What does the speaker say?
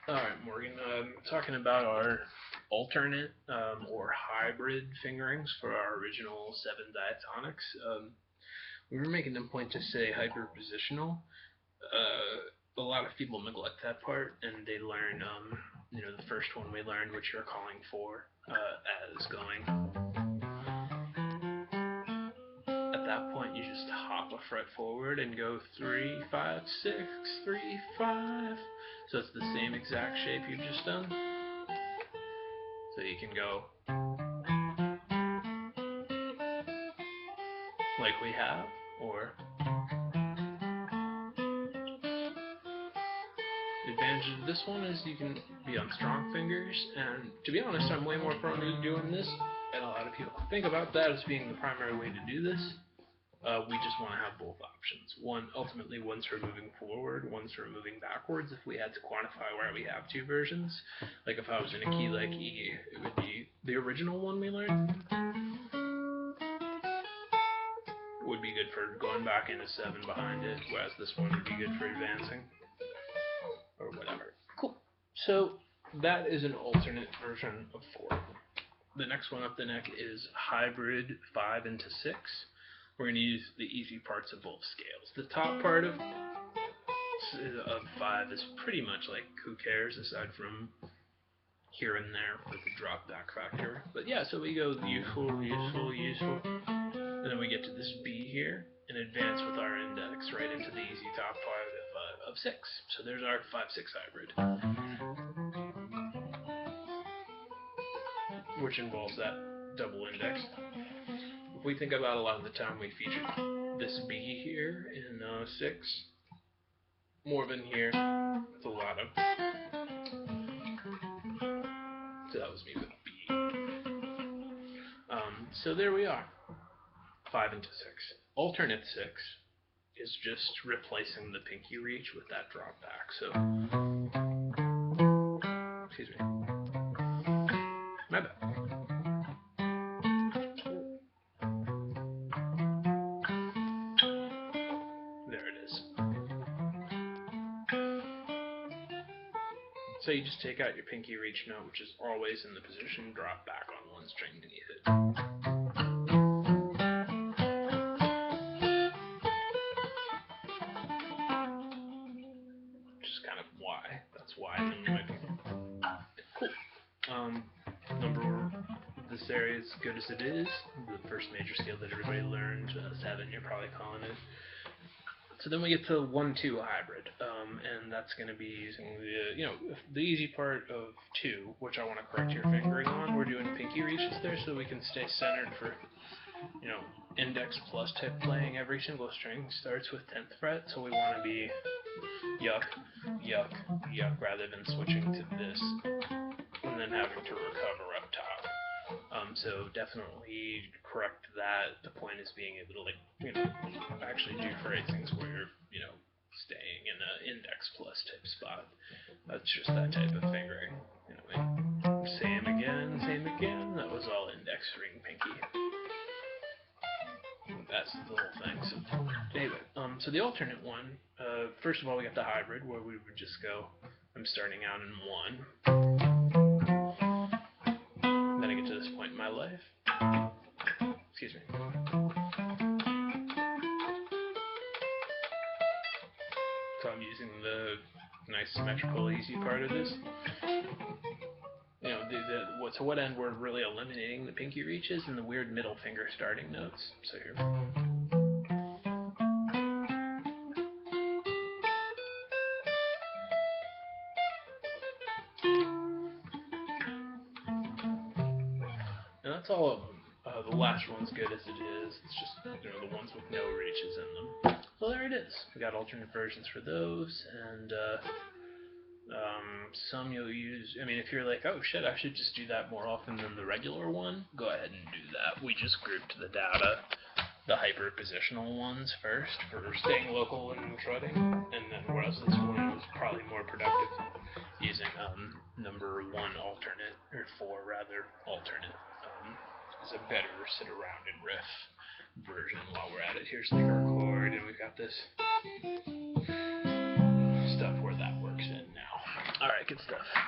Alright, Morgan, talking about our alternate or hybrid fingerings for our original seven diatonics. We were making a point to say hyperpositional. A lot of people neglect that part, and they learn, the first one we learned, which you're calling for, as going. At that point, you just hop a fret forward and go 3, 5, 6, 3, 5. So it's the same exact shape you've just done. So you can go like we have, or the advantage of this one is you can be on strong fingers, and to be honest, I'm way more prone to doing this, and a lot of people think about that as being the primary way to do this. We just want to have both options. One, ultimately, one's for moving forward, one's for moving backwards. If we had to quantify where we have two versions, like if I was in a key like E, it would be the original one we learned would be good for going back into 7 behind it, whereas this one would be good for advancing, or whatever. Cool. So that is an alternate version of 4. The next one up the neck is hybrid 5 into 6. We're going to use the easy parts of both scales. The top part of 5 is pretty much like who cares, aside from here and there with the drop back factor. But yeah, so we go useful, useful, useful, and then we get to this B here and advance with our index right into the easy top part of 6. So there's our 5-6 hybrid, which involves that double index. If we think about a lot of the time we featured this B here in 6, more than here, it's a lot of. So that was me with B. So there we are, 5 into 6. Alternate 6 is just replacing the pinky reach with that drop back. So, excuse me, my bad. There it is. So you just take out your pinky reach note, which is always in the position, drop back on one string beneath it. Which is kind of why. That's why it might be cool. Number, this area is good as it is. The first major scale that everybody learned, 7, you're probably calling it. So then we get to 1-2 hybrid, and that's going to be using the easy part of 2, which I want to correct your fingering on. We're doing pinky reaches there so we can stay centered for, index plus tip playing. Every single string starts with 10th fret, so we want to be yuck, yuck, yuck, rather than switching to this and then having to recover up top. So definitely correct that. The point is being able to actually do phrasings where you're staying in an index plus tip spot. That's just that type of fingering. Same again, same again. That was all index ring pinky. That's the whole thing. So anyway, so the alternate one, first of all we got the hybrid where we would just go, I'm starting out in 1. Then I get to this point in my life. Excuse me. So I'm using the nice symmetrical easy part of this. So what end we're really eliminating the pinky reaches and the weird middle finger starting notes. So here. And that's all of them. The last one's good as it is. It's just the ones with no reaches in them. So there it is. We got alternate versions for those, and some you'll use. If you're like, oh shit, I should just do that more often than the regular one, go ahead and do that. We just grouped the data, the hyperpositional ones first for staying local and shredding, and then whereas this one was probably more productive using number 1 alternate, or 4 rather, alternate. Is a better sit around and riff version while we're at it. Here's like our chord, and we've got this stuff where that works in now. Alright, good stuff.